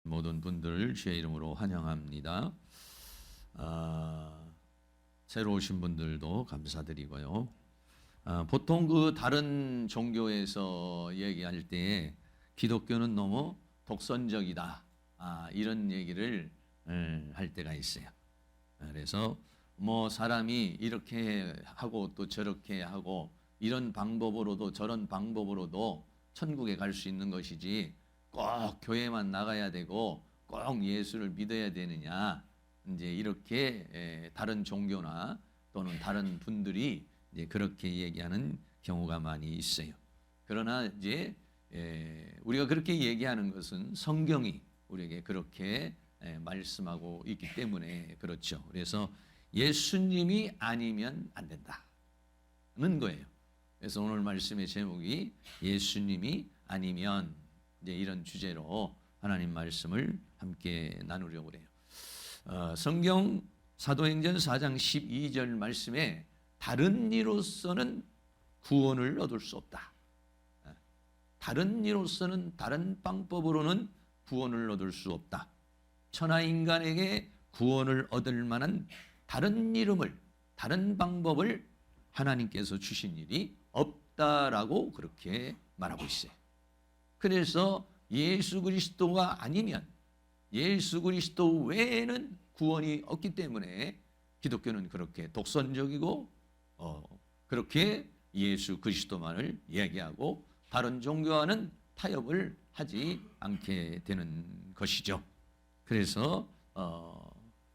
모든 분들을 주의 이름으로 환영합니다. 새로 오신 분들도 감사드리고요. 보통 그 다른 종교에서 얘기할 때 기독교는 너무 독선적이다, 이런 얘기를 할 때가 있어요. 그래서 뭐 사람이 이렇게 하고 또 저렇게 하고 이런 방법으로도 저런 방법으로도 천국에 갈 수 있는 것이지 꼭 교회만 나가야 되고 꼭 예수를 믿어야 되느냐, 이제 이렇게 다른 종교나 또는 다른 분들이 이제 그렇게 얘기하는 경우가 많이 있어요. 그러나 이제 우리가 그렇게 얘기하는 것은 성경이 우리에게 그렇게 말씀하고 있기 때문에 그렇죠. 그래서 예수님이 아니면 안 된다는 거예요. 그래서 오늘 말씀의 제목이 예수님이 아니면, 이제 이런 주제로 하나님 말씀을 함께 나누려고 해요. 성경 사도행전 4장 12절 말씀에 다른 이로서는 구원을 얻을 수 없다. 다른 이로서는, 다른 방법으로는 구원을 얻을 수 없다. 천하 인간에게 구원을 얻을 만한 다른 이름을, 다른 방법을 하나님께서 주신 일이 없다라고 그렇게 말하고 있어요. 그래서 예수 그리스도가 아니면, 예수 그리스도 외에는 구원이 없기 때문에 기독교는 그렇게 독선적이고 그렇게 예수 그리스도만을 얘기하고 다른 종교와는 타협을 하지 않게 되는 것이죠. 그래서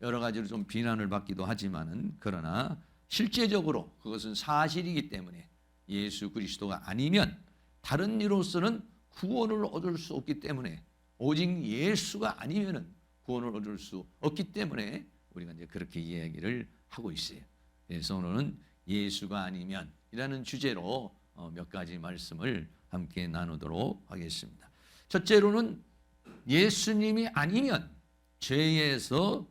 여러 가지로 좀 비난을 받기도 하지만은, 그러나 실제적으로 그것은 사실이기 때문에 예수 그리스도가 아니면 다른 이로서는 구원을 얻을 수 없기 때문에, 오직 예수가 아니면은 구원을 얻을 수 없기 때문에 우리가 이제 그렇게 이야기를 하고 있어요. 그래서 오늘은 예수가 아니면이라는 주제로 몇 가지 말씀을 함께 나누도록 하겠습니다. 첫째로는 예수님이 아니면 죄에서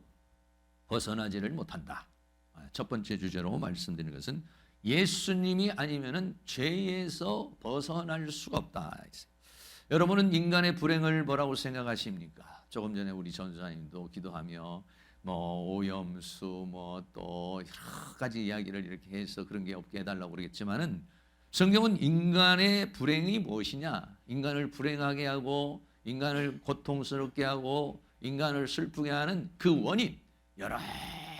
벗어나지를 못한다. 첫 번째 주제로 말씀드리는 것은 예수님이 아니면은 죄에서 벗어날 수가 없다. 여러분은 인간의 불행을 뭐라고 생각하십니까? 조금 전에 우리 전사님도 기도하며 뭐 오염수 뭐 또 여러 가지 이야기를 이렇게 해서 그런 게 없게 해달라고 그러겠지만은, 성경은 인간의 불행이 무엇이냐, 인간을 불행하게 하고 인간을 고통스럽게 하고 인간을 슬프게 하는 그 원인, 여러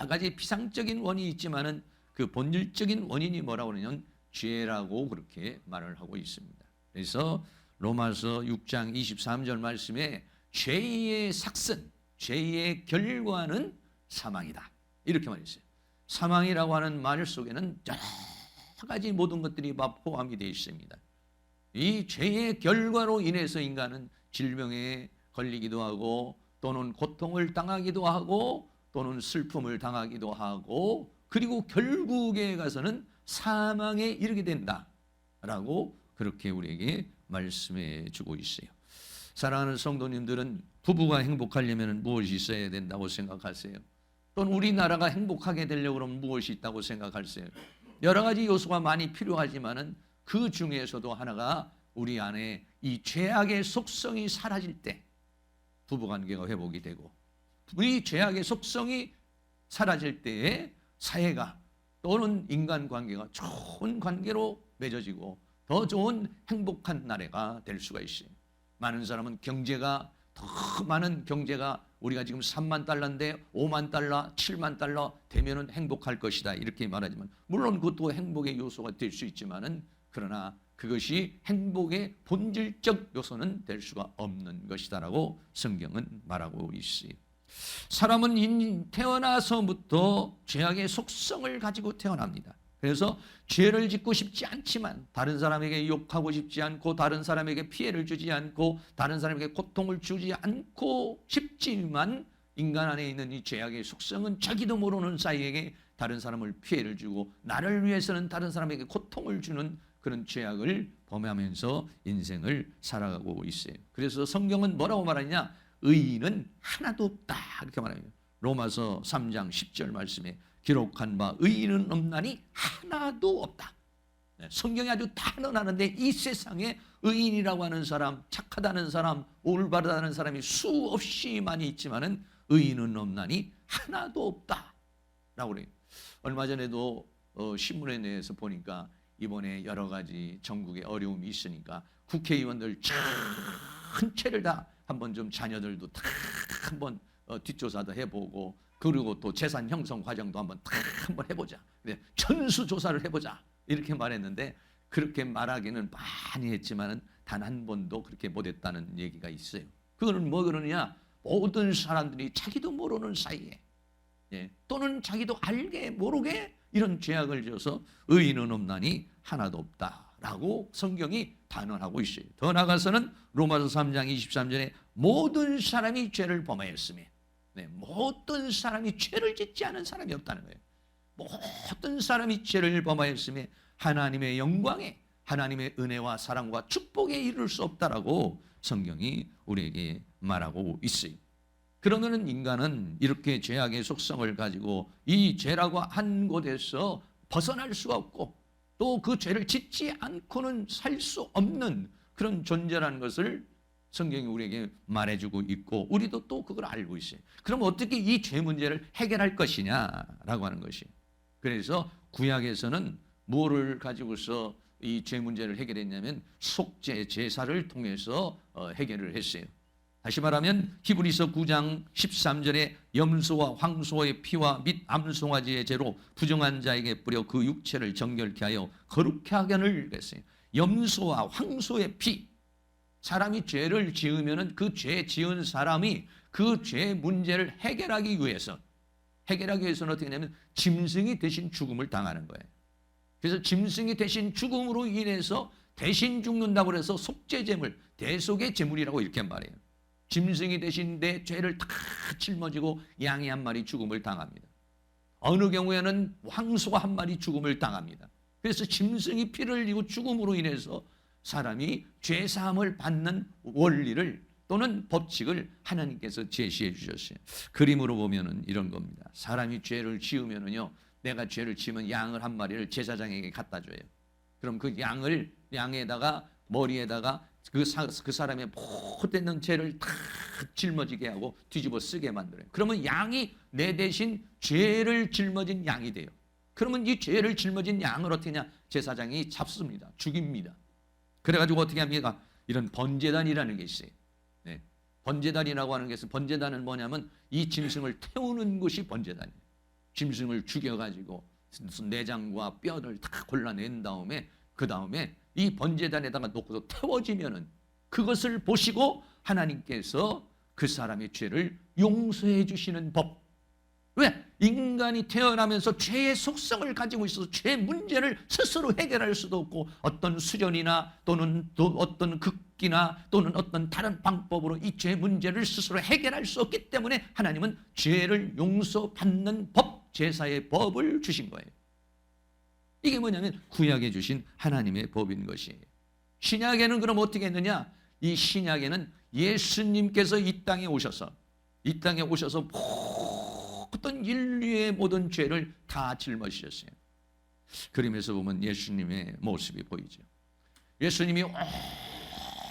가지 피상적인 원인이 있지만은 그 본질적인 원인이 뭐라고 그러냐면 죄라고 그렇게 말을 하고 있습니다. 그래서 로마서 6장 23절 말씀에 죄의 삭슨, 죄의 결과는 사망이다, 이렇게 말했어요. 사망이라고 하는 말 속에는 여러 가지 모든 것들이 다 포함이 되어 있습니다. 이 죄의 결과로 인해서 인간은 질병에 걸리기도 하고 또는 고통을 당하기도 하고 또는 슬픔을 당하기도 하고, 그리고 결국에 가서는 사망에 이르게 된다라고 그렇게 우리에게 말씀해 주고 있어요. 사랑하는 성도님들은 부부가 행복하려면 무엇이 있어야 된다고 생각하세요? 또는 우리나라가 행복하게 되려고 그러면 무엇이 있다고 생각하세요? 여러 가지 요소가 많이 필요하지만은 그 중에서도 하나가 우리 안에 이 죄악의 속성이 사라질 때 부부관계가 회복이 되고, 이 죄악의 속성이 사라질 때에 사회가 또는 인간관계가 좋은 관계로 맺어지고 더 좋은 행복한 나라가 될 수가 있어요. 많은 사람은 경제가, 더 많은 경제가, 우리가 지금 3만 달러인데 5만 달러, 7만 달러 되면은 행복할 것이다, 이렇게 말하지만, 물론 그것도 행복의 요소가 될 수 있지만은, 그러나 그것이 행복의 본질적 요소는 될 수가 없는 것이다라고 성경은 말하고 있어요. 사람은 태어나서부터 죄악의 속성을 가지고 태어납니다. 그래서 죄를 짓고 싶지 않지만, 다른 사람에게 욕하고 싶지 않고, 다른 사람에게 피해를 주지 않고, 다른 사람에게 고통을 주지 않고 싶지만, 인간 안에 있는 이 죄악의 속성은 자기도 모르는 사이에게 다른 사람을 피해를 주고, 나를 위해서는 다른 사람에게 고통을 주는 그런 죄악을 범하면서 인생을 살아가고 있어요. 그래서 성경은 뭐라고 말하냐? 의인은 하나도 없다, 이렇게 말합니다. 로마서 3장 10절 말씀에 기록한 바 의인은 없나니 하나도 없다. 성경이 아주 단언하는데 이 세상에 의인이라고 하는 사람, 착하다는 사람, 올바르다는 사람이 수없이 많이 있지만은 의인은 없나니 하나도 없다라고 그래요. 얼마 전에도 신문에 대해서 보니까 이번에 여러 가지 전국에 어려움이 있으니까 국회의원들 전체를 다 한번 좀 자녀들도 다 한번 뒷조사도 해보고 그리고 또 재산 형성 과정도 한번 해보자. 전수조사를 해보자. 이렇게 말했는데 그렇게 말하기는 많이 했지만은 단 한 번도 그렇게 못했다는 얘기가 있어요. 그거는 뭐 그러느냐? 모든 사람들이 자기도 모르는 사이에 또는 자기도 알게 모르게 이런 죄악을 지어서 의인은 없나니 하나도 없다라고 성경이 단언하고 있어요. 더 나아가서는 로마서 3장 23절에 모든 사람이 죄를 범하였으며 모든 사람이 죄를 짓지 않은 사람이 없다는 거예요. 모든 사람이 죄를 범하였으며 하나님의 영광에 하나님의 은혜와 사랑과 축복에 이를 수 없다라고 성경이 우리에게 말하고 있어요. 그러면 인간은 이렇게 죄악의 속성을 가지고 이 죄라고 한 곳에서 벗어날 수가 없고 또 그 죄를 짓지 않고는 살 수 없는 그런 존재라는 것을 성경이 우리에게 말해주고 있고 우리도 또 그걸 알고 있어요. 그럼 어떻게 이 죄 문제를 해결할 것이냐라고 하는 것이. 그래서 구약에서는 뭐를 가지고서 이 죄 문제를 해결했냐면 속죄 제사를 통해서 해결을 했어요. 다시 말하면 히브리서 9장 13절에 염소와 황소의 피와 및 암송아지의 죄로 부정한 자에게 뿌려 그 육체를 정결케 하여 거룩케 하거늘 했어요. 염소와 황소의 피, 사람이 죄를 지으면은 그 죄 지은 사람이 그 죄 문제를 해결하기 위해서는 어떻게 되냐면 짐승이 대신 죽음을 당하는 거예요. 그래서 짐승이 대신 죽음으로 인해서 대신 죽는다고 해서 속죄제물, 대속의 제물이라고 이렇게 말해요. 짐승이 대신 내 죄를 다 짊어지고 양이 한 마리 죽음을 당합니다. 어느 경우에는 황소가 한 마리 죽음을 당합니다. 그래서 짐승이 피를 흘리고 죽음으로 인해서 사람이 죄사함을 받는 원리를 또는 법칙을 하나님께서 제시해 주셨어요. 그림으로 보면은 이런 겁니다. 사람이 죄를 지으면은요, 내가 죄를 지으면 양을 한 마리를 제사장에게 갖다 줘요. 그럼 그 양에다가 머리에다가 그 사람의 못되는 죄를 다 짊어지게 하고 뒤집어 쓰게 만들어요. 그러면 양이 내 대신 죄를 짊어진 양이 돼요. 그러면 이 죄를 짊어진 양을 어떻게 하냐? 제사장이 잡습니다. 죽입니다. 그래가지고 어떻게 합니까? 이런 번제단이라는 게 있어요. 번제단이라고 하는 것은, 번제단은 뭐냐면 이 짐승을 태우는 것이 번제단이에요. 짐승을 죽여가지고 내장과 뼈를 다 골라낸 다음에 그 다음에 이 번제단에다가 놓고서 태워지면은 그것을 보시고 하나님께서 그 사람의 죄를 용서해 주시는 법. 왜? 인간이 태어나면서 죄의 속성을 가지고 있어서 죄 문제를 스스로 해결할 수도 없고 어떤 수련이나 또는 또 어떤 극기나 또는 어떤 다른 방법으로 이 죄 문제를 스스로 해결할 수 없기 때문에 하나님은 죄를 용서받는 법, 제사의 법을 주신 거예요. 이게 뭐냐면 구약에 주신 하나님의 법인 것이에요. 신약에는 그럼 어떻게 했느냐? 이 신약에는 예수님께서 이 땅에 오셔서 모든 인류의 모든 죄를 다 짊어지셨어요. 그림에서 보면 예수님의 모습이 보이죠. 예수님이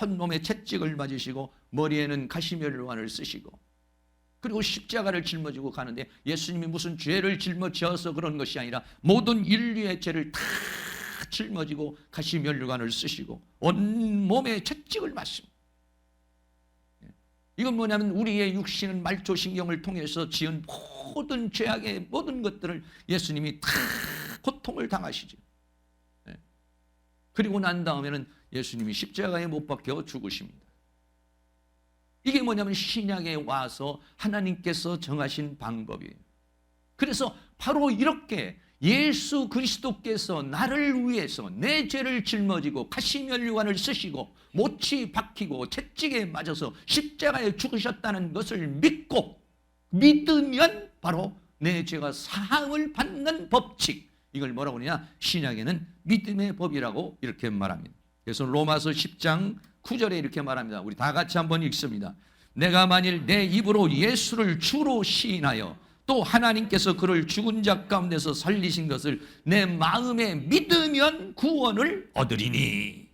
온몸에 채찍을 맞으시고 머리에는 가시면류관을 쓰시고 그리고 십자가를 짊어지고 가는데 예수님이 무슨 죄를 짊어져서 그런 것이 아니라 모든 인류의 죄를 다 짊어지고 가시면류관을 쓰시고 온몸에 채찍을 맞습니다. 이건 뭐냐면 우리의 육신은 말초신경을 통해서 지은 모든 죄악의 모든 것들을 예수님이 다 고통을 당하시죠. 그리고 난 다음에는 예수님이 십자가에 못 박혀 죽으십니다. 이게 뭐냐면 신약에 와서 하나님께서 정하신 방법이에요. 그래서 바로 이렇게 예수 그리스도께서 나를 위해서 내 죄를 짊어지고 가시면류관을 쓰시고 못이 박히고 채찍에 맞아서 십자가에 죽으셨다는 것을 믿으면 바로 내 죄가 사함을 받는 법칙, 이걸 뭐라고 하느냐? 신약에는 믿음의 법이라고 이렇게 말합니다. 그래서 로마서 10장 9절에 이렇게 말합니다. 우리 다 같이 한번 읽습니다. 내가 만일 내 입으로 예수를 주로 시인하여 또 하나님께서 그를 죽은 자 가운데서 살리신 것을 내 마음에 믿으면 구원을 얻으리니.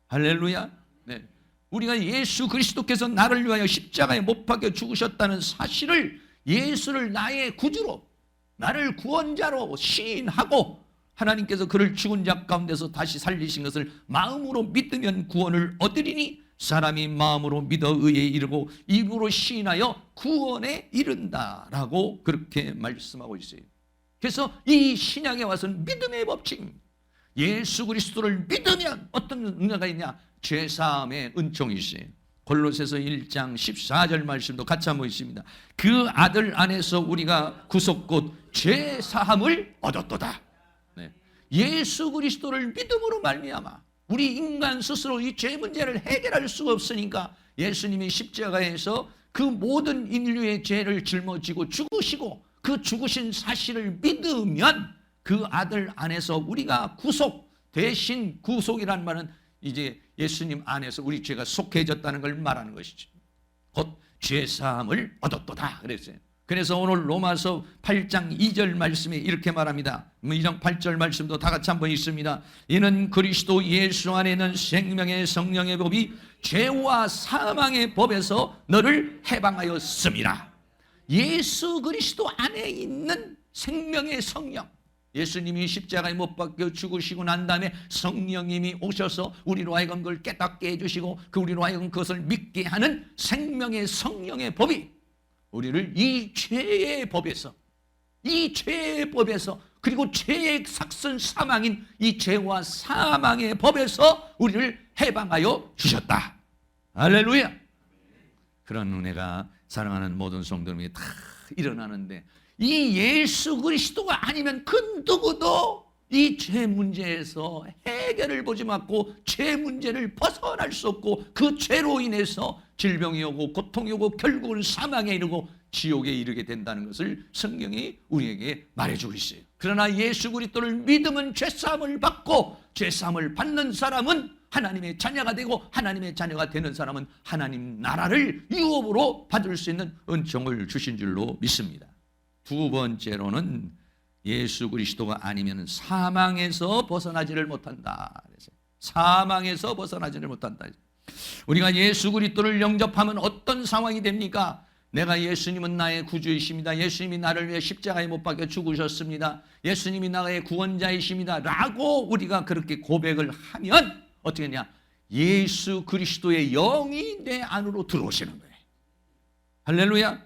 할렐루야. 네. 우리가 예수 그리스도께서 나를 위하여 십자가에 못 박혀 죽으셨다는 사실을, 예수를 나의 구주로, 나를 구원자로 시인하고 하나님께서 그를 죽은 자 가운데서 다시 살리신 것을 마음으로 믿으면 구원을 얻으리니, 사람이 마음으로 믿어 의에 이르고 입으로 시인하여 구원에 이른다라고 그렇게 말씀하고 있어요. 그래서 이 신약에 와서는 믿음의 법칙, 예수 그리스도를 믿으면 어떤 은혜가 있냐? 죄사함의 은총이 있어요. 골로새서 1장 14절 말씀도 같이 한번 있습니다. 그 아들 안에서 우리가 구속 곧 죄사함을 얻었도다. 네. 예수 그리스도를 믿음으로 말미암아 우리 인간 스스로 이 죄 문제를 해결할 수가 없으니까 예수님이 십자가에서 그 모든 인류의 죄를 짊어지고 죽으시고 그 죽으신 사실을 믿으면 그 아들 안에서 우리가 구속, 대신 구속이라는 말은 이제 예수님 안에서 우리 죄가 속해졌다는 걸 말하는 것이죠. 곧 죄사함을 얻었도다 그랬어요. 그래서 오늘 로마서 8장 2절 말씀에 이렇게 말합니다. 2장 8절 말씀도 다 같이 한번 읽습니다. 이는 그리스도 예수 안에 있는 생명의 성령의 법이 죄와 사망의 법에서 너를 해방하였음이라. 예수 그리스도 안에 있는 생명의 성령, 예수님이 십자가에 못 박혀 죽으시고 난 다음에 성령님이 오셔서 우리로 하여금 그걸 깨닫게 해주시고 그 우리로 하여금 그것을 믿게 하는 생명의 성령의 법이 우리를 이 죄의 법에서, 이 죄의 법에서, 그리고 죄의 삭선 사망인 이 죄와 사망의 법에서 우리를 해방하여 주셨다. 할렐루야. 그런 은혜가 사랑하는 모든 성도님이 다 일어나는데, 이 예수 그리스도가 아니면 그 누구도 이 죄 문제에서 해결을 보지 않고 죄 문제를 벗어날 수 없고, 그 죄로 인해서 질병이 오고 고통이 오고 결국은 사망에 이르고 지옥에 이르게 된다는 것을 성경이 우리에게 말해주고 있어요. 그러나 예수 그리스도를 믿으면 죄사함을 받고, 죄사함을 받는 사람은 하나님의 자녀가 되고, 하나님의 자녀가 되는 사람은 하나님 나라를 유업으로 받을 수 있는 은총을 주신 줄로 믿습니다. 두 번째로는 예수 그리스도가 아니면 사망에서 벗어나지를 못한다. 사망에서 벗어나지를 못한다. 우리가 예수 그리스도를 영접하면 어떤 상황이 됩니까? 내가 예수님은 나의 구주이십니다. 예수님이 나를 위해 십자가에 못 박혀 죽으셨습니다. 예수님이 나의 구원자이십니다. 라고 우리가 그렇게 고백을 하면 어떻게 하냐? 예수 그리스도의 영이 내 안으로 들어오시는 거예요. 할렐루야.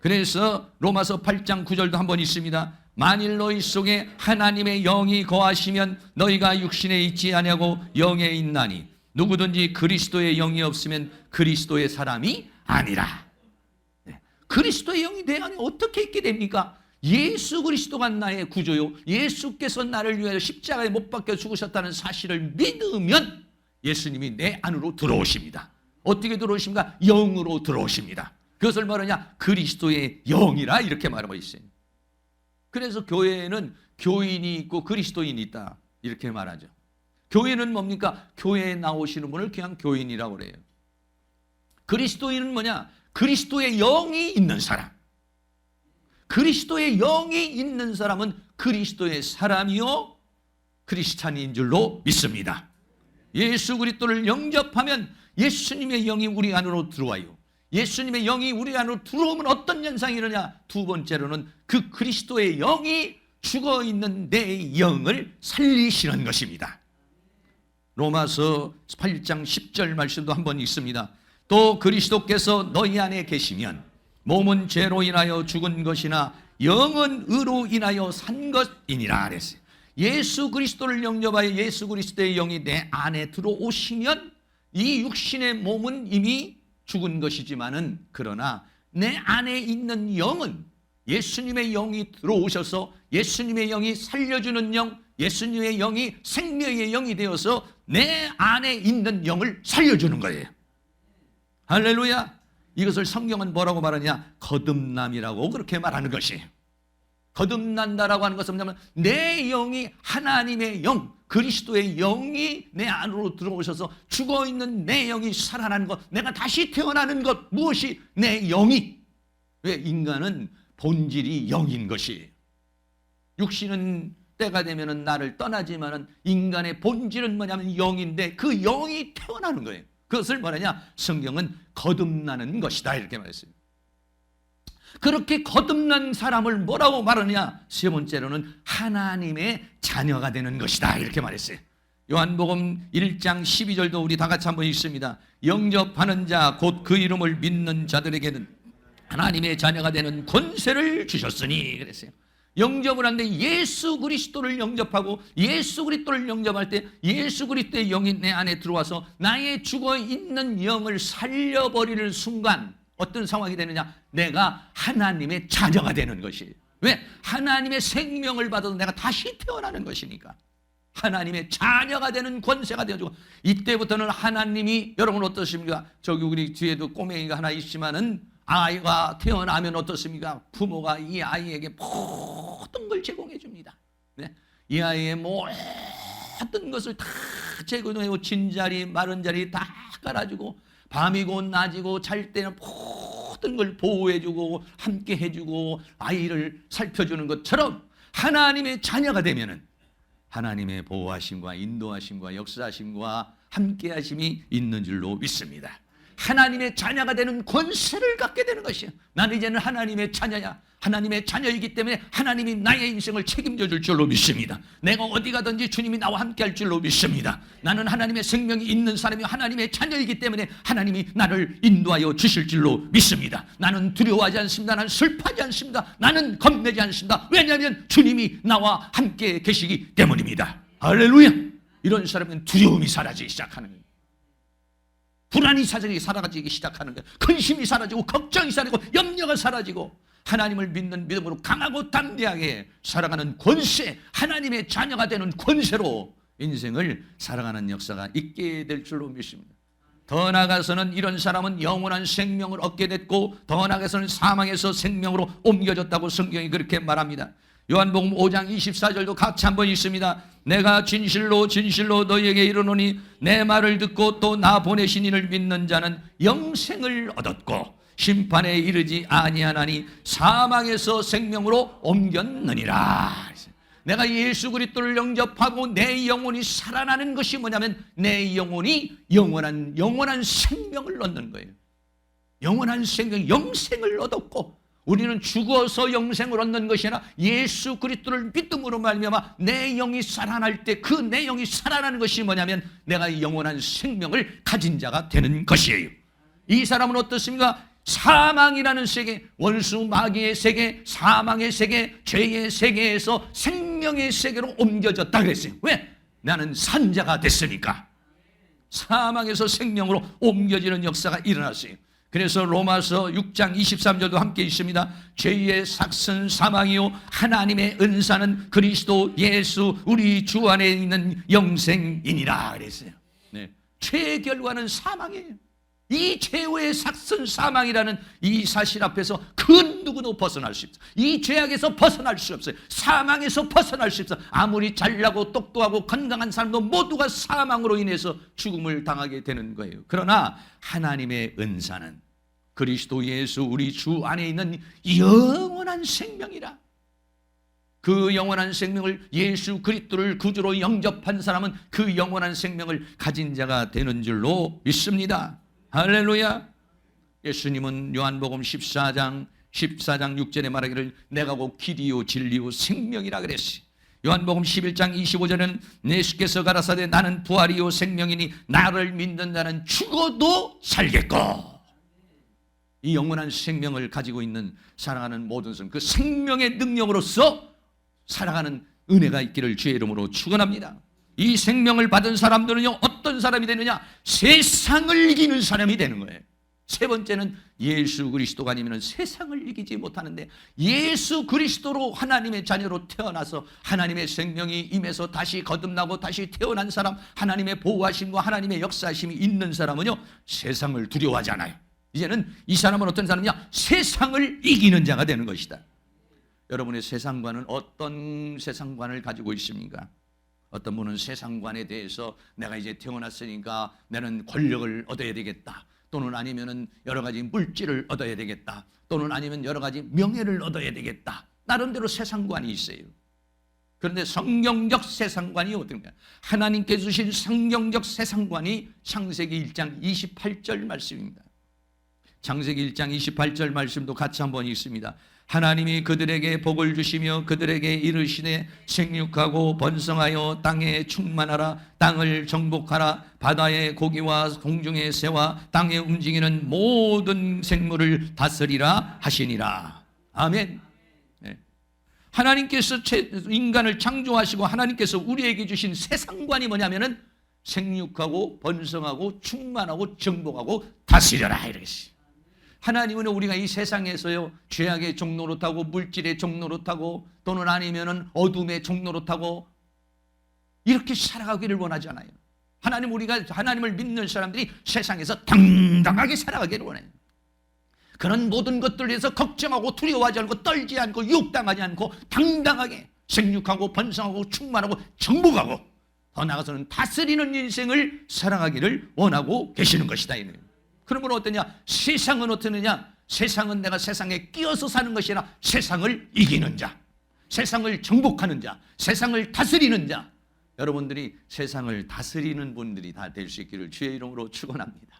그래서 로마서 8장 9절도 한번 있습니다. 만일 너희 속에 하나님의 영이 거하시면 너희가 육신에 있지 아니하고 영에 있나니 누구든지 그리스도의 영이 없으면 그리스도의 사람이 아니라. 네. 그리스도의 영이 내 안에 어떻게 있게 됩니까? 예수 그리스도가 나의 구조요, 예수께서 나를 위하여 십자가에 못 박혀 죽으셨다는 사실을 믿으면 예수님이 내 안으로 들어오십니다. 어떻게 들어오십니까? 영으로 들어오십니다. 그것을 말하냐? 그리스도의 영이라 이렇게 말하고 있어요. 그래서 교회에는 교인이 있고 그리스도인이 있다 이렇게 말하죠. 교회는 뭡니까? 교회에 나오시는 분을 그냥 교인이라고 그래요. 그리스도인은 뭐냐? 그리스도의 영이 있는 사람. 그리스도의 영이 있는 사람은 그리스도의 사람이요 크리스찬인 줄로 믿습니다. 예수 그리스도를 영접하면 예수님의 영이 우리 안으로 들어와요. 예수님의 영이 우리 안으로 들어오면 어떤 현상이 일어나냐? 두 번째로는 그 그리스도의 영이 죽어있는 내 영을 살리시는 것입니다. 로마서 8장 10절 말씀도 한번 있습니다. 또 그리스도께서 너희 안에 계시면 몸은 죄로 인하여 죽은 것이나 영은 의로 인하여 산 것이니라 그랬어요. 예수 그리스도를 영접하여 예수 그리스도의 영이 내 안에 들어오시면 이 육신의 몸은 이미 죽은 것이지만은, 그러나 내 안에 있는 영은 예수님의 영이 들어오셔서 예수님의 영이 살려주는 영, 예수님의 영이 생명의 영이 되어서 내 안에 있는 영을 살려주는 거예요. 할렐루야. 이것을 성경은 뭐라고 말하냐? 거듭남이라고 그렇게 말하는 것이에요. 거듭난다라고 하는 것은 뭐냐면 내 영이, 하나님의 영, 그리스도의 영이 내 안으로 들어오셔서 죽어있는 내 영이 살아나는 것, 내가 다시 태어나는 것. 무엇이? 내 영이. 왜? 인간은 본질이 영인 것이. 육신은 때가 되면은 나를 떠나지만은 인간의 본질은 뭐냐면 영인데 그 영이 태어나는 거예요. 그것을 뭐냐냐? 성경은 거듭나는 것이다 이렇게 말했어요. 그렇게 거듭난 사람을 뭐라고 말하느냐? 세 번째로는 하나님의 자녀가 되는 것이다 이렇게 말했어요. 요한복음 1장 12절도 우리 다 같이 한번 읽습니다. 영접하는 자 곧 그 이름을 믿는 자들에게는 하나님의 자녀가 되는 권세를 주셨으니 그랬어요. 영접을 하는데 예수 그리스도를 영접하고 예수 그리스도를 영접할 때 예수 그리스도의 영이 내 안에 들어와서 나의 죽어있는 영을 살려버리는 순간 어떤 상황이 되느냐? 내가 하나님의 자녀가 되는 것이에요. 왜? 하나님의 생명을 받아서 내가 다시 태어나는 것이니까. 하나님의 자녀가 되는 권세가 되어지고 이때부터는 하나님이 여러분 어떻습니까? 저기 우리 뒤에도 꼬맹이가 하나 있지만은 아이가 태어나면 어떻습니까? 부모가 이 아이에게 모든 걸 제공해 줍니다. 네? 이 아이의 모든 것을 다 제공해고 진자리 마른 자리 다 깔아주고 밤이고 낮이고 잘 때는 모든 걸 보호해주고 함께 해주고 아이를 살펴주는 것처럼 하나님의 자녀가 되면은 하나님의 보호하심과 인도하심과 역사하심과 함께하심이 있는 줄로 믿습니다. 하나님의 자녀가 되는 권세를 갖게 되는 것이야. 나는 이제는 하나님의 자녀야. 하나님의 자녀이기 때문에 하나님이 나의 인생을 책임져 줄 줄로 믿습니다. 내가 어디 가든지 주님이 나와 함께 할 줄로 믿습니다. 나는 하나님의 생명이 있는 사람이 하나님의 자녀이기 때문에 하나님이 나를 인도하여 주실 줄로 믿습니다. 나는 두려워하지 않습니다. 나는 슬퍼하지 않습니다. 나는 겁내지 않습니다. 왜냐하면 주님이 나와 함께 계시기 때문입니다. 할렐루야. 이런 사람은 두려움이 사라지기 시작하는 거예요. 불안이 사라지기 시작하는 거예요. 근심이 사라지고 걱정이 사라지고 염려가 사라지고 하나님을 믿는 믿음으로 강하고 담대하게 살아가는 권세, 하나님의 자녀가 되는 권세로 인생을 살아가는 역사가 있게 될 줄로 믿습니다. 더 나아가서는 이런 사람은 영원한 생명을 얻게 됐고 더 나아가서는 사망에서 생명으로 옮겨졌다고 성경이 그렇게 말합니다. 요한복음 5장 24절도 같이 한번 읽습니다. 내가 진실로 진실로 너희에게 이르노니 내 말을 듣고 또 나 보내신 이를 믿는 자는 영생을 얻었고 심판에 이르지 아니하나니 사망에서 생명으로 옮겼느니라. 내가 예수 그리스도를 영접하고 내 영혼이 살아나는 것이 뭐냐면 내 영혼이 영원한 생명을 얻는 거예요. 영원한 생명, 영생을 얻었고 우리는 죽어서 영생을 얻는 것이 아니라 예수 그리스도를 믿음으로 말미암아 내 영이 살아날 때 그 내 영이 살아나는 것이 뭐냐면 내가 영원한 생명을 가진 자가 되는 것이에요. 이 사람은 어떻습니까? 사망이라는 세계, 원수 마귀의 세계, 사망의 세계, 죄의 세계에서 생명의 세계로 옮겨졌다 그랬어요. 왜? 나는 산자가 됐으니까. 사망에서 생명으로 옮겨지는 역사가 일어났어요. 그래서 로마서 6장 23절도 함께 있습니다. 죄의 삭은 사망이요 하나님의 은사는 그리스도 예수 우리 주 안에 있는 영생이니라 그랬어요. 네. 죄의 결과는 사망이에요. 이 죄의 삭은 사망이라는 이 사실 앞에서 그 누구도 벗어날 수 없어요. 이 죄악에서 벗어날 수 없어요. 사망에서 벗어날 수 없어요. 아무리 잘나고 똑똑하고 건강한 사람도 모두가 사망으로 인해서 죽음을 당하게 되는 거예요. 그러나 하나님의 은사는 그리스도 예수 우리 주 안에 있는 영원한 생명이라. 그 영원한 생명을 예수 그리스도를 구주로 영접한 사람은 그 영원한 생명을 가진 자가 되는 줄로 믿습니다. 할렐루야. 예수님은 요한복음 14장 6절에 말하기를 내가 곧 길이요 진리요 생명이라 그랬어요. 요한복음 11장 25절에는 예수께서 가라사대 나는 부활이요 생명이니 나를 믿는 자는 죽어도 살겠고. 이 영원한 생명을 가지고 있는 살아가는 모든 사람 그 생명의 능력으로서 살아가는 은혜가 있기를 주의 이름으로 축원합니다. 이 생명을 받은 사람들은요 어떤 사람이 되느냐? 세상을 이기는 사람이 되는 거예요. 세 번째는 예수 그리스도가 아니면 세상을 이기지 못하는데 예수 그리스도로 하나님의 자녀로 태어나서 하나님의 생명이 임해서 다시 거듭나고 다시 태어난 사람, 하나님의 보호하심과 하나님의 역사하심이 있는 사람은요 세상을 두려워하지 않아요. 이제는 이 사람은 어떤 사람이냐? 세상을 이기는 자가 되는 것이다. 여러분의 세상관은 어떤 세상관을 가지고 있습니까? 어떤 분은 세상관에 대해서 내가 이제 태어났으니까 나는 권력을 얻어야 되겠다. 또는 아니면은 여러 가지 물질을 얻어야 되겠다, 또는 아니면 여러 가지 명예를 얻어야 되겠다. 나름대로 세상관이 있어요. 그런데 성경적 세상관이 어떤가? 하나님께 주신 성경적 세상관이 창세기 1장 28절 말씀입니다. 창세기 1장 28절 말씀도 같이 한번 읽습니다. 하나님이 그들에게 복을 주시며 그들에게 이르시되 생육하고 번성하여 땅에 충만하라. 땅을 정복하라. 바다의 고기와 공중의 새와 땅에 움직이는 모든 생물을 다스리라 하시니라. 아멘. 네. 하나님께서 인간을 창조하시고 하나님께서 우리에게 주신 세상관이 뭐냐면은 생육하고 번성하고 충만하고 정복하고 다스려라 이랬어요. 하나님은 우리가 이 세상에서요, 죄악의 종로로 타고 물질의 종로로 타고 또는 아니면은 어둠의 종로로 타고 이렇게 살아가기를 원하지 않아요. 우리가 하나님을 믿는 사람들이 세상에서 당당하게 살아가기를 원해요. 그런 모든 것들을 위해서 걱정하고 두려워하지 않고 떨지 않고 유혹당하지 않고 당당하게 생육하고 번성하고 충만하고 정복하고 더 나아가서는 다스리는 인생을 살아가기를 원하고 계시는 것이다. 그러면 어떠냐? 세상은 어떠느냐? 세상은 내가 세상에 끼어서 사는 것이 아니라 세상을 이기는 자, 세상을 정복하는 자, 세상을 다스리는 자. 여러분들이 세상을 다스리는 분들이 다 될 수 있기를 주의 이름으로 축원합니다.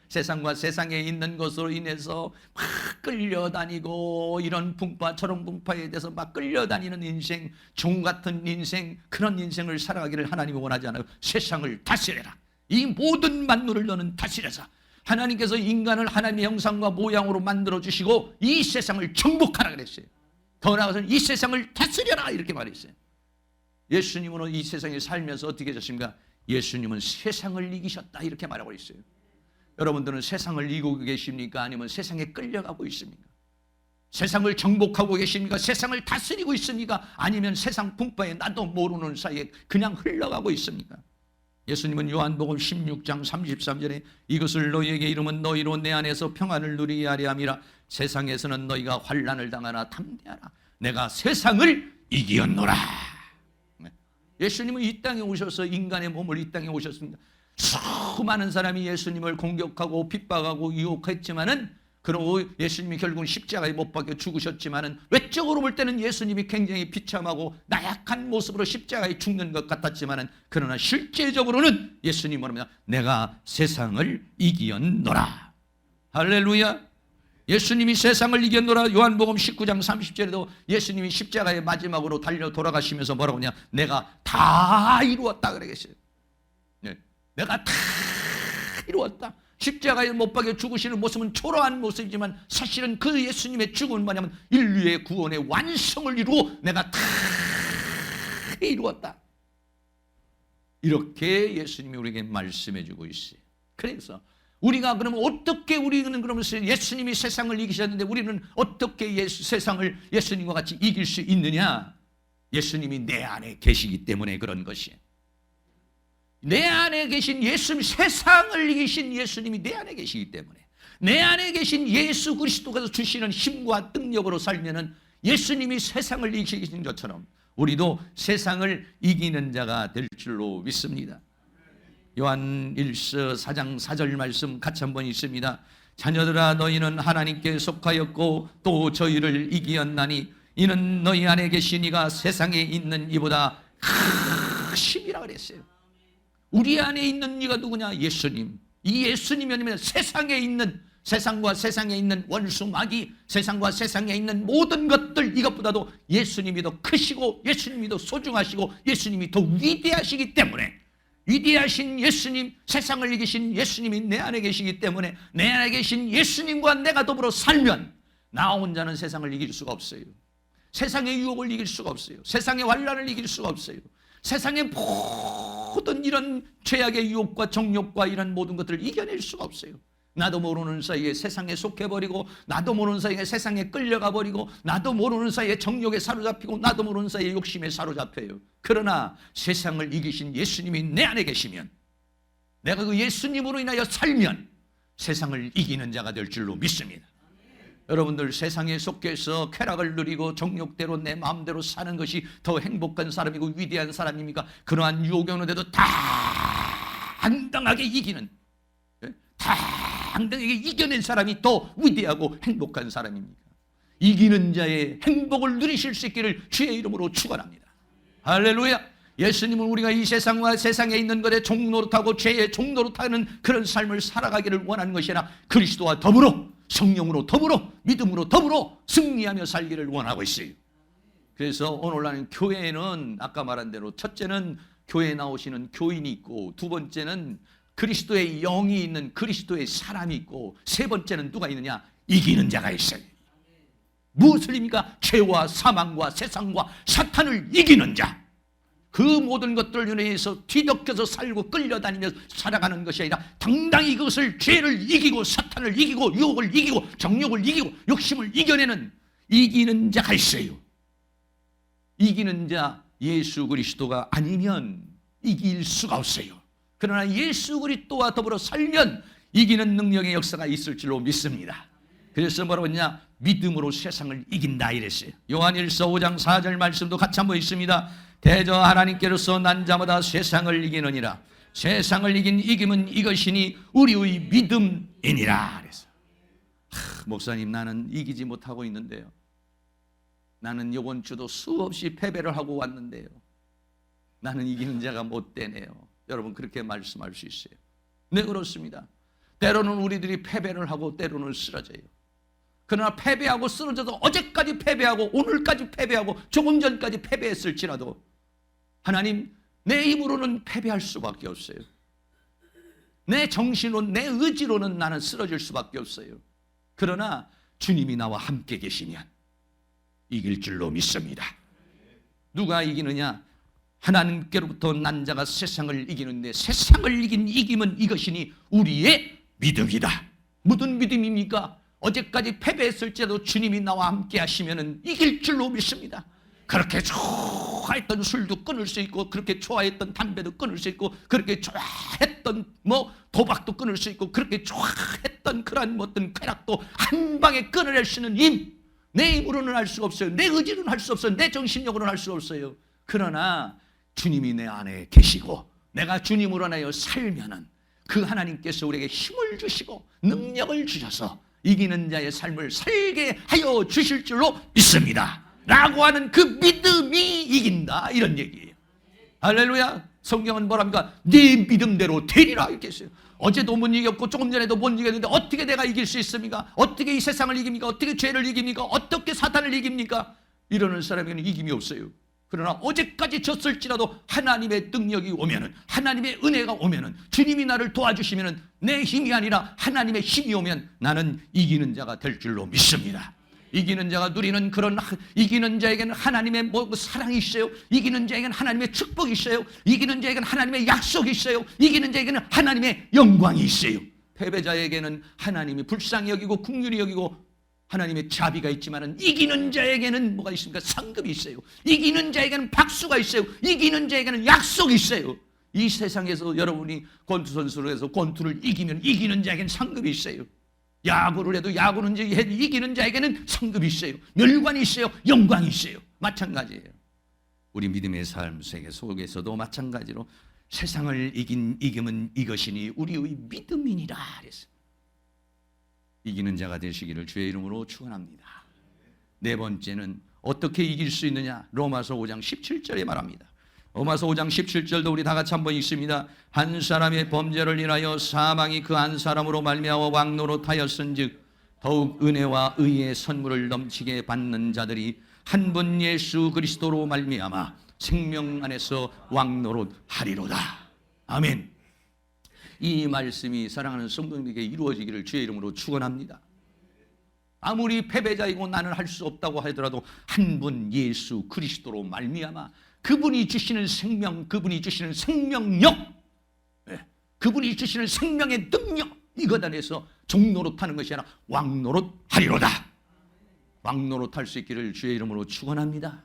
세상과 세상에 있는 것으로 인해서 막 끌려다니고 이런 분파 저런 분파에 대해서 막 끌려다니는 인생, 종 같은 인생, 그런 인생을 살아가기를 하나님이 원하지 않아요. 세상을 다스려라. 이 모든 만물을 너는 다스려서 하나님께서 인간을 하나님의 형상과 모양으로 만들어주시고 이 세상을 정복하라 그랬어요. 더 나아가서는 이 세상을 다스려라 이렇게 말했어요. 예수님은 이 세상에 살면서 어떻게 하셨습니까? 예수님은 세상을 이기셨다 이렇게 말하고 있어요. 여러분들은 세상을 이기고 계십니까? 아니면 세상에 끌려가고 있습니까? 세상을 정복하고 계십니까? 세상을 다스리고 있습니까? 아니면 세상 풍파에 나도 모르는 사이에 그냥 흘러가고 있습니까? 예수님은 요한복음 16장 33절에 이것을 너희에게 이르면 너희로 내 안에서 평안을 누리게 하려 함이라. 세상에서는 너희가 환난을 당하나 담대하라. 내가 세상을 이기었노라. 예수님은 이 땅에 오셔서 인간의 몸을 이 땅에 오셨습니다. 수많은 사람이 예수님을 공격하고 핍박하고 유혹했지만은 그러고 예수님이 결국은 십자가에 못 박혀 죽으셨지만은 외적으로 볼 때는 예수님이 굉장히 비참하고 나약한 모습으로 십자가에 죽는 것 같았지만은 그러나 실제적으로는 예수님은 뭐냐면 내가 세상을 이기었노라. 할렐루야. 예수님이 세상을 이겼노라. 요한복음 19장 30절에도 예수님이 십자가에 마지막으로 달려 돌아가시면서 뭐라고 하냐? 내가 다 이루었다 그러겠어요. 네. 내가 다 이루었다. 십자가에 못 박혀 죽으시는 모습은 초라한 모습이지만 사실은 그 예수님의 죽음은 뭐냐면 인류의 구원의 완성을 이루고 내가 다 이루었다. 이렇게 예수님이 우리에게 말씀해 주고 있어요. 그래서 우리가 그러면 어떻게 우리는 그러면 예수님이 세상을 이기셨는데 우리는 어떻게 예수님과 같이 이길 수 있느냐? 예수님이 내 안에 계시기 때문에 그런 것이에요. 내 안에 계신 예수님, 세상을 이기신 예수님이 내 안에 계시기 때문에 내 안에 계신 예수 그리스도께서 주시는 힘과 능력으로 살면은 예수님이 세상을 이기신 것처럼 우리도 세상을 이기는 자가 될 줄로 믿습니다. 요한 1서 4장 4절 말씀 같이 한번 읽습니다. 자녀들아 너희는 하나님께 속하였고 또 저희를 이기었나니 이는 너희 안에 계신 이가 세상에 있는 이보다 크심이라 그랬어요. 우리 안에 있는 이가 누구냐? 예수님. 이 예수님이 아니면 세상에 있는 세상과 세상에 있는 원수 마귀, 세상과 세상에 있는 모든 것들 이것보다도 예수님이 더 크시고 예수님이 더 소중하시고 예수님이 더 위대하시기 때문에 위대하신 예수님, 세상을 이기신 예수님이 내 안에 계시기 때문에 내 안에 계신 예수님과 내가 더불어 살면 나 혼자는 세상을 이길 수가 없어요. 세상의 유혹을 이길 수가 없어요. 세상의 환난을 이길 수가 없어요. 세상의 모든 이런 죄악의 유혹과 정욕과 이런 모든 것들을 이겨낼 수가 없어요. 나도 모르는 사이에 세상에 속해버리고 나도 모르는 사이에 세상에 끌려가 버리고 나도 모르는 사이에 정욕에 사로잡히고 나도 모르는 사이에 욕심에 사로잡혀요. 그러나 세상을 이기신 예수님이 내 안에 계시면 내가 그 예수님으로 인하여 살면 세상을 이기는 자가 될 줄로 믿습니다. 여러분들 세상에 속해서 쾌락을 누리고 정욕대로 내 마음대로 사는 것이 더 행복한 사람이고 위대한 사람입니까? 그러한 유혹이 오는데도 당당하게 이기는, 당당하게 이겨낸 사람이 더 위대하고 행복한 사람입니다. 이기는 자의 행복을 누리실 수 있기를 주의 이름으로 축원합니다. 할렐루야. 예수님은 우리가 이 세상과 세상에 있는 것에 종노릇하고 죄의 종노릇하는 그런 삶을 살아가기를 원하는 것이 아니라 그리스도와 더불어 성령으로 더불어 믿음으로 더불어 승리하며 살기를 원하고 있어요. 그래서 오늘날은 교회에는 아까 말한 대로 첫째는 교회에 나오시는 교인이 있고, 두 번째는 그리스도의 영이 있는 그리스도의 사람이 있고, 세 번째는 누가 있느냐? 이기는 자가 있어요. 무엇을 입니까? 죄와 사망과 세상과 사탄을 이기는 자. 그 모든 것들을 인해서 뒤덮여서 살고 끌려다니며 살아가는 것이 아니라 당당히 그것을 죄를 이기고 사탄을 이기고 유혹을 이기고 정욕을 이기고 욕심을 이겨내는 이기는 자가 있어요. 이기는 자 예수 그리스도가 아니면 이길 수가 없어요. 그러나 예수 그리스도와 더불어 살면 이기는 능력의 역사가 있을 줄로 믿습니다. 그래서 뭐라고 했냐? 믿음으로 세상을 이긴다 이랬어요. 요한일서 5장 4절 말씀도 같이 한번 있습니다. 대저 하나님께로서 난 자마다 세상을 이기느니라. 세상을 이긴 이김은 이것이니 우리의 믿음이니라 그랬어요. 목사님, 나는 이기지 못하고 있는데요. 나는 이번 주도 수없이 패배를 하고 왔는데요. 나는 이기는 자가 못 되네요. 여러분 그렇게 말씀할 수 있어요. 네, 그렇습니다. 때로는 우리들이 패배를 하고 때로는 쓰러져요. 그러나 패배하고 쓰러져도 어제까지 패배하고 오늘까지 패배하고 조금 전까지 패배했을지라도 하나님, 내 힘으로는 패배할 수밖에 없어요. 내 정신으로, 내 의지로는 나는 쓰러질 수밖에 없어요. 그러나 주님이 나와 함께 계시면 이길 줄로 믿습니다. 누가 이기느냐? 하나님께로부터 난 자가 세상을 이기는데 세상을 이긴 이김은 이것이니 우리의 믿음이다. 무슨 믿음입니까? 어제까지 패배했을지라도 주님이 나와 함께 하시면 이길 줄로 믿습니다. 그렇게 좋아했던 술도 끊을 수 있고, 그렇게 좋아했던 담배도 끊을 수 있고, 그렇게 좋아했던 도박도 끊을 수 있고, 그렇게 좋아했던 그런 어떤 쾌락도 한 방에 끊어낼 수 있는 힘, 내 힘으로는 할 수가 없어요. 내 의지로는 할 수 없어요. 내 정신력으로는 할 수 없어요. 그러나 주님이 내 안에 계시고 내가 주님으로 하여 살면은 그 하나님께서 우리에게 힘을 주시고 능력을 주셔서 이기는 자의 삶을 살게 하여 주실 줄로 믿습니다. 라고 하는 그 믿음이 이긴다, 이런 얘기예요. 할렐루야. 성경은 뭐랍니까? 네 믿음대로 되리라 이렇게 했어요. 어제도 못 이겼고 조금 전에도 못 이겼는데 어떻게 내가 이길 수 있습니까? 어떻게 이 세상을 이깁니까? 어떻게 죄를 이깁니까? 어떻게 사탄을 이깁니까? 이러는 사람에게는 이김이 없어요. 그러나 어제까지 졌을지라도 하나님의 능력이 오면은, 하나님의 은혜가 오면은, 주님이 나를 도와주시면은, 내 힘이 아니라 하나님의 힘이 오면 나는 이기는 자가 될 줄로 믿습니다. 이기는 자가 누리는 그런, 이기는 자에게는 하나님의 사랑이 있어요. 이기는 자에게는 하나님의 축복이 있어요. 이기는 자에게는 하나님의 약속이 있어요. 이기는 자에게는 하나님의 영광이 있어요. 패배자에게는 하나님이 불쌍히 여기고 긍휼히 여기고 하나님의 자비가 있지만은 이기는 자에게는 뭐가 있습니까? 상급이 있어요. 이기는 자에게는 박수가 있어요. 이기는 자에게는 약속이 있어요. 이 세상에서 여러분이 권투 선수로 해서 권투를 이기면 이기는 자에게는 상급이 있어요. 야구를 해도 야구는 이기는 자에게는 상급이 있어요. 멸관이 있어요. 영광이 있어요. 마찬가지예요. 우리 믿음의 삶 세계 속에서도 마찬가지로 세상을 이긴 이김은 이것이니 우리의 믿음이니라 그랬어요. 이기는 자가 되시기를 주의 이름으로 축원합니다. 네 번째는 어떻게 이길 수 있느냐? 로마서 5장 17절에 말합니다. 로마서 5장 17절도 우리 다 같이 한번 읽습니다. 한 사람의 범죄를 인하여 사망이 그 한 사람으로 말미암아 왕노릇하였은즉 더욱 은혜와 의의 선물을 넘치게 받는 자들이 한 분 예수 그리스도로 말미암아 생명 안에서 왕노릇하리로다. 아멘. 이 말씀이 사랑하는 성도님에게 이루어지기를 주의 이름으로 축원합니다. 아무리 패배자이고 나는 할 수 없다고 하더라도 한 분 예수 그리스도로 말미암아 그분이 주시는 생명, 그분이 주시는 생명력, 그분이 주시는 생명의 능력, 이것 안에서 종노릇하는 것이 아니라 왕노릇하리로다. 왕노릇할 수 있기를 주의 이름으로 축원합니다.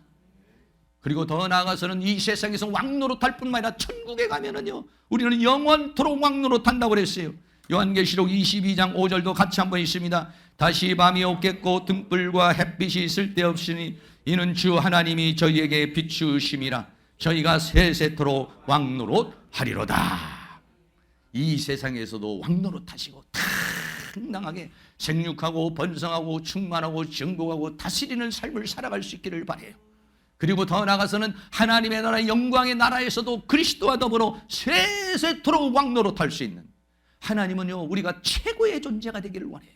그리고 더 나아가서는 이 세상에서 왕노릇할 뿐만 아니라 천국에 가면은요, 우리는 영원토록 왕노릇한다고 그랬어요. 요한계시록 22장 5절도 같이 한번 있습니다. 다시 밤이 없겠고 등불과 햇빛이 쓸데없으니 이는 주 하나님이 저희에게 비추심이라. 저희가 세세토록 왕노릇하리로다. 이 세상에서도 왕노릇하시고 다 당당하게 생육하고 번성하고 충만하고 정복하고 다스리는 삶을 살아갈 수 있기를 바라요. 그리고 더 나아가서는 하나님의 나라 영광의 나라에서도 그리스도와 더불어 세세토록 왕노릇할 수 있는, 하나님은요 우리가 최고의 존재가 되기를 원해요.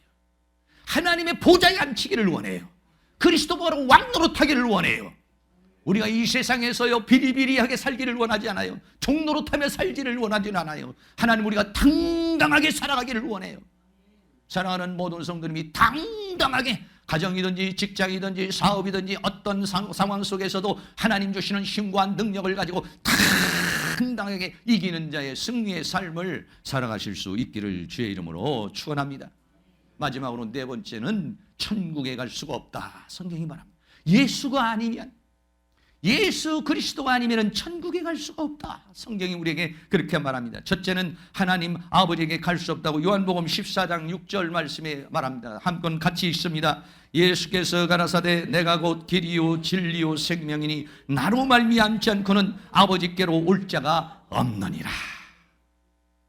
하나님의 보좌에 앉히기를 원해요. 그리스도와 왕노릇하기를 원해요. 우리가 이 세상에서요 비리비리하게 살기를 원하지 않아요. 종노릇하며 살기를 원하지 않아요. 하나님 우리가 당당하게 살아가기를 원해요. 사랑하는 모든 성도님이 당당하게 가정이든지 직장이든지 사업이든지 어떤 상황 속에서도 하나님 주시는 힘과 능력을 가지고 당당하게 이기는 자의 승리의 삶을 살아가실 수 있기를 주의 이름으로 축원합니다. 마지막으로 네 번째는 천국에 갈 수가 없다. 성경이 말합니다. 예수가 아니면, 예수 그리스도가 아니면 천국에 갈 수가 없다. 성경이 우리에게 그렇게 말합니다. 첫째는 하나님 아버지에게 갈 수 없다고 요한복음 14장 6절 말씀에 말합니다. 한번 같이 읽습니다. 예수께서 가라사대 내가 곧 길이요 진리요 생명이니 나로 말미암지 않고는 아버지께로 올 자가 없느니라.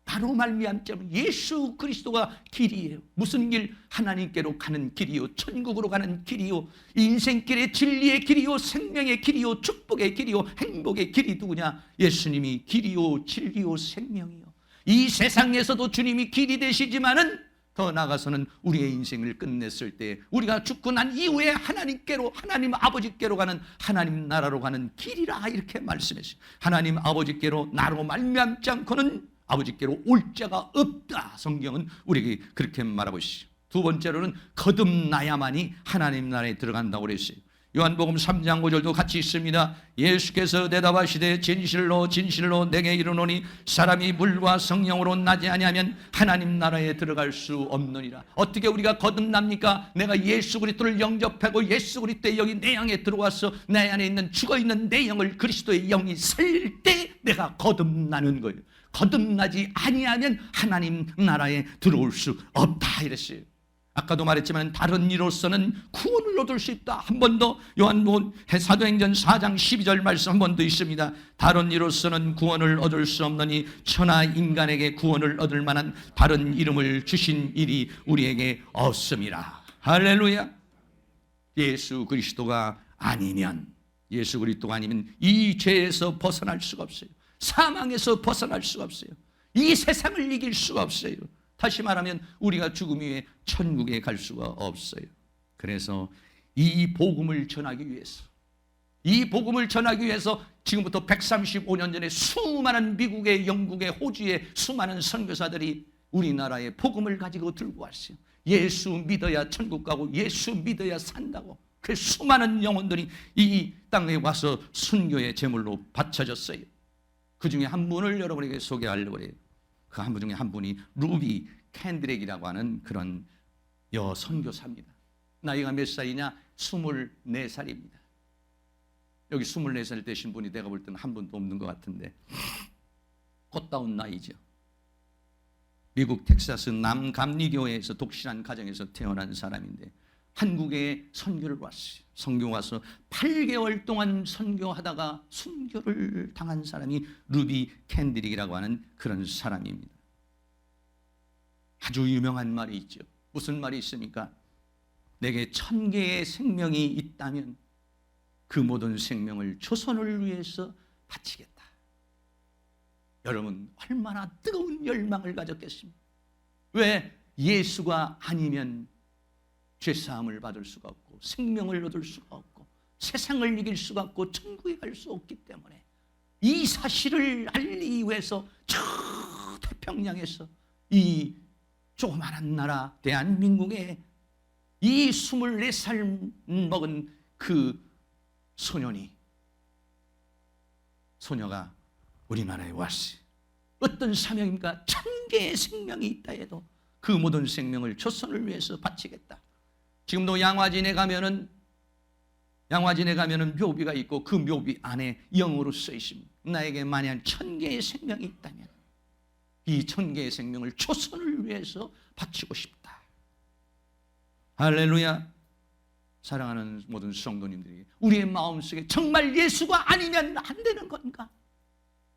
나로 말미암지 않으면, 예수 그리스도가 길이에요. 무슨 길? 하나님께로 가는 길이요, 천국으로 가는 길이요, 인생길의 진리의 길이요, 생명의 길이요, 축복의 길이요, 행복의 길이 누구냐? 예수님이 길이요 진리요 생명이요. 이 세상에서도 주님이 길이 되시지만은 더 나아가서는 우리의 인생을 끝냈을 때, 우리가 죽고 난 이후에 하나님께로, 하나님 아버지께로 가는, 하나님 나라로 가는 길이라 이렇게 말씀했어요. 하나님 아버지께로 나로 말미암지 않고는 아버지께로 올 자가 없다. 성경은 우리에게 그렇게 말하고 있어요. 두 번째로는 거듭나야만이 하나님 나라에 들어간다고 그랬어요. 요한복음 3장 5절도 같이 있습니다. 예수께서 대답하시되 진실로 진실로 내게 이르노니 사람이 물과 성령으로 나지 아니하면 하나님 나라에 들어갈 수 없느니라. 어떻게 우리가 거듭납니까? 내가 예수 그리스도를 영접하고 예수 그리스도의 영이 내 안에 들어와서 내 안에 있는 죽어있는 내 영을 그리스도의 영이 살릴 때 내가 거듭나는 거예요. 거듭나지 아니하면 하나님 나라에 들어올 수 없다 이랬어요. 아까도 말했지만 다른 이로서는 구원을 얻을 수 있다. 한 번 더 요한복음 사도행전 4장 12절 말씀 한 번 더 있습니다. 다른 이로서는 구원을 얻을 수 없느니 천하 인간에게 구원을 얻을 만한 다른 이름을 주신 일이 우리에게 없음이라. 할렐루야. 예수 그리스도가 아니면, 예수 그리스도가 아니면 이 죄에서 벗어날 수가 없어요. 사망에서 벗어날 수가 없어요. 이 세상을 이길 수가 없어요. 다시 말하면 우리가 죽음 이후에 천국에 갈 수가 없어요. 그래서 이 복음을 전하기 위해서, 이 복음을 전하기 위해서 지금부터 135년 전에 수많은 미국의, 영국의, 호주의 수많은 선교사들이 우리나라에 복음을 가지고 들고 왔어요. 예수 믿어야 천국 가고 예수 믿어야 산다고. 그 수많은 영혼들이 이 땅에 와서 순교의 제물로 바쳐졌어요. 그 중에 한 분을 여러분에게 소개하려고 해요. 그 한 분 중에 한 분이 루비 캔드렉이라고 하는 그런 여선교사입니다. 나이가 몇 살이냐? 24살입니다. 여기 24살 되신 분이 내가 볼 때는 한 분도 없는 것 같은데 꽃다운 나이죠. 미국 텍사스 남감리교회에서 독실한 가정에서 태어난 사람인데 한국에 선교를 왔어요. 선교 와서 8개월 동안 선교하다가 순교를 당한 사람이 루비 캔드릭이라고 하는 그런 사람입니다. 아주 유명한 말이 있죠. 무슨 말이 있습니까? 내게 1000개의 생명이 있다면 그 모든 생명을 조선을 위해서 바치겠다. 여러분 얼마나 뜨거운 열망을 가졌겠습니까? 왜? 예수가 아니면 죄사함을 받을 수가 없고 생명을 얻을 수가 없고 세상을 이길 수가 없고 천국에 갈 수 없기 때문에 이 사실을 알리기 위해서 저 태평양에서 이 조그마한 나라 대한민국에 이 24살 먹은 그 소녀가 우리나라에 왔어요. 어떤 사명입니까? 1000개의 생명이 있다 해도 그 모든 생명을 조선을 위해서 바치겠다. 지금도 양화진에 가면은 묘비가 있고 그 묘비 안에 영어로 써 있습니다. 나에게 만약 1000개의 생명이 있다면 이 1000개의 생명을 조선을 위해서 바치고 싶다. 할렐루야. 사랑하는 모든 성도님들이 우리의 마음속에 정말 예수가 아니면 안 되는 건가?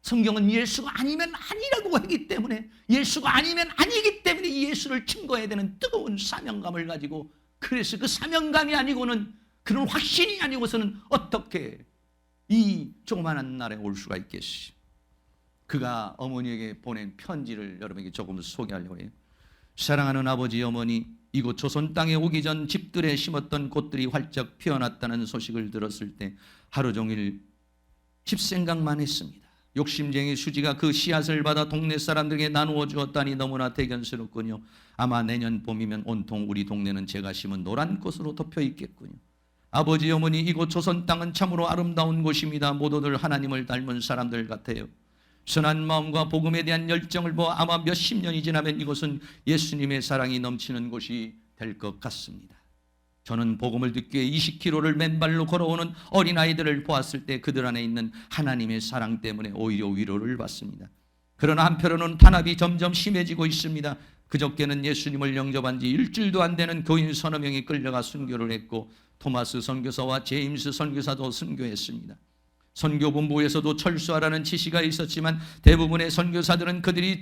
성경은 예수가 아니면 아니라고 하기 때문에, 예수가 아니면 아니기 때문에 예수를 증거해야 되는 뜨거운 사명감을 가지고, 그래서 그 사명감이 아니고는, 그런 확신이 아니고서는 어떻게 이 조그마한 나라에 올 수가 있겠어요. 그가 어머니에게 보낸 편지를 여러분에게 조금 소개하려고 해요. 사랑하는 아버지, 어머니, 이곳 조선 땅에 오기 전 집들에 심었던 꽃들이 활짝 피어났다는 소식을 들었을 때 하루 종일 집 생각만 했습니다. 욕심쟁이 수지가 그 씨앗을 받아 동네 사람들에게 나누어 주었다니 너무나 대견스럽군요. 아마 내년 봄이면 온통 우리 동네는 제가 심은 노란 꽃으로 덮여 있겠군요. 아버지, 어머니, 이곳 조선 땅은 참으로 아름다운 곳입니다. 모두들 하나님을 닮은 사람들 같아요. 선한 마음과 복음에 대한 열정을 보아 아마 몇십 년이 지나면 이곳은 예수님의 사랑이 넘치는 곳이 될 것 같습니다. 저는 복음을 듣기 위해 20km를 맨발로 걸어오는 어린아이들을 보았을 때 그들 안에 있는 하나님의 사랑 때문에 오히려 위로를 받습니다. 그러나 한편으로는 탄압이 점점 심해지고 있습니다. 그저께는 예수님을 영접한 지 일주일도 안 되는 교인 서너 명이 끌려가 순교를 했고, 토마스 선교사와 제임스 선교사도 순교했습니다. 선교본부에서도 철수하라는 지시가 있었지만 대부분의 선교사들은 그들이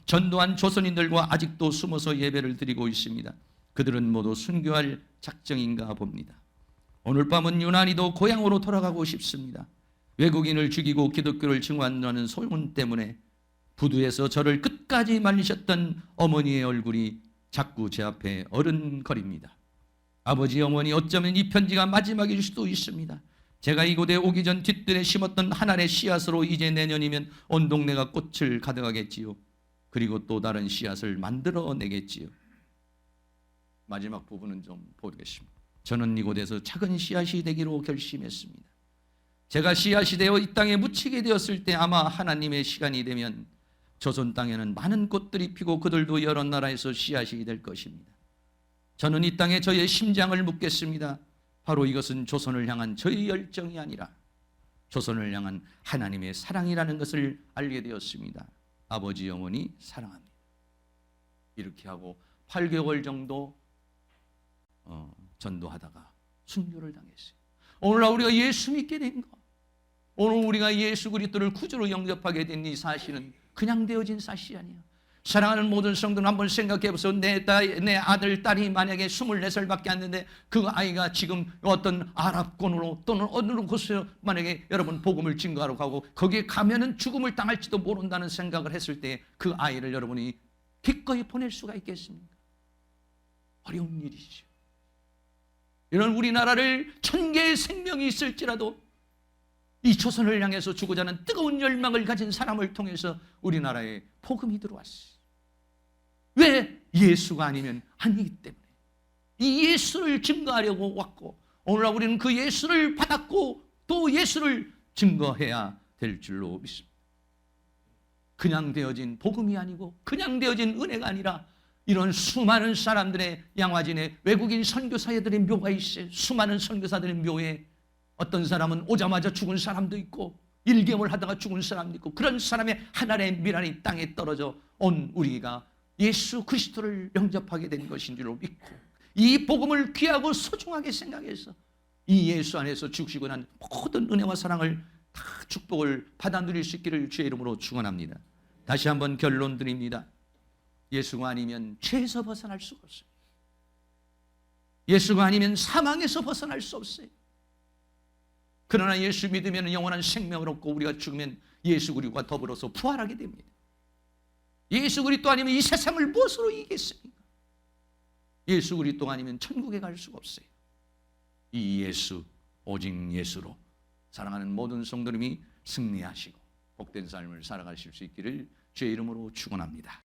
전도한 조선인들과 아직도 숨어서 예배를 드리고 있습니다. 그들은 모두 순교할 작정인가 봅니다. 오늘 밤은 유난히도 고향으로 돌아가고 싶습니다. 외국인을 죽이고 기독교를 증오한다는 소문 때문에 부두에서 저를 끝까지 말리셨던 어머니의 얼굴이 자꾸 제 앞에 어른거립니다. 아버지, 어머니, 어쩌면 이 편지가 마지막일 수도 있습니다. 제가 이곳에 오기 전 뒷뜰에 심었던 하나의 씨앗으로 이제 내년이면 온 동네가 꽃을 가득하겠지요. 그리고 또 다른 씨앗을 만들어내겠지요. 마지막 부분은 좀 보겠습니다. 저는 이곳에서 작은 씨앗이 되기로 결심했습니다. 제가 씨앗이 되어 이 땅에 묻히게 되었을 때 아마 하나님의 시간이 되면 조선 땅에는 많은 꽃들이 피고 그들도 여러 나라에서 씨앗이 될 것입니다. 저는 이 땅에 저의 심장을 묻겠습니다. 바로 이것은 조선을 향한 저의 열정이 아니라 조선을 향한 하나님의 사랑이라는 것을 알게 되었습니다. 아버지, 어머니 사랑합니다. 이렇게 하고 8개월 정도 전도하다가 순교를 당했어요. 오늘날 우리가 예수 믿게 된 것, 오늘 우리가 예수 그리스도를 구주로 영접하게 된 이 사실은 그냥 되어진 사실이 아니야. 사랑하는 모든 성도는 한번 생각해 보세요. 내 아들, 딸이 만약에 24살밖에 안 되는데 그 아이가 지금 어떤 아랍권으로 또는 어느 곳에 만약에 여러분 복음을 증거하러 가고 거기에 가면은 죽음을 당할지도 모른다는 생각을 했을 때 그 아이를 여러분이 기꺼이 보낼 수가 있겠습니까? 어려운 일이죠. 이런 우리나라를 1000개의 생명이 있을지라도 이 조선을 향해서 주고자 하는 뜨거운 열망을 가진 사람을 통해서 우리나라에 복음이 들어왔어요. 왜? 예수가 아니면 아니기 때문에. 이 예수를 증거하려고 왔고, 오늘날 우리는 그 예수를 받았고 또 예수를 증거해야 될 줄로 믿습니다. 그냥 되어진 복음이 아니고 그냥 되어진 은혜가 아니라 이런 수많은 사람들의 양화진에 외국인 선교사들의 묘가 있어요. 수많은 선교사들의 묘에 어떤 사람은 오자마자 죽은 사람도 있고 1개월 하다가 죽은 사람도 있고, 그런 사람의 하나의 미랄이 땅에 떨어져 온 우리가 예수 그리스도를 영접하게 된 것인 줄로 믿고 이 복음을 귀하고 소중하게 생각해서 이 예수 안에서 주시고 난 모든 은혜와 사랑을 다 축복을 받아 누릴 수 있기를 주의 이름으로 축원합니다. 다시 한번 결론 드립니다. 예수가 아니면 죄에서 벗어날 수가 없어요. 예수가 아니면 사망에서 벗어날 수 없어요. 그러나 예수 믿으면 영원한 생명을 얻고 우리가 죽으면 예수 그리스도와 더불어서 부활하게 됩니다. 예수 그리스도 아니면 이 세상을 무엇으로 이기겠습니까? 예수 그리스도 아니면 천국에 갈 수가 없어요. 이 예수, 오직 예수로 사랑하는 모든 성도님이 승리하시고 복된 삶을 살아가실 수 있기를 주의 이름으로 축원합니다.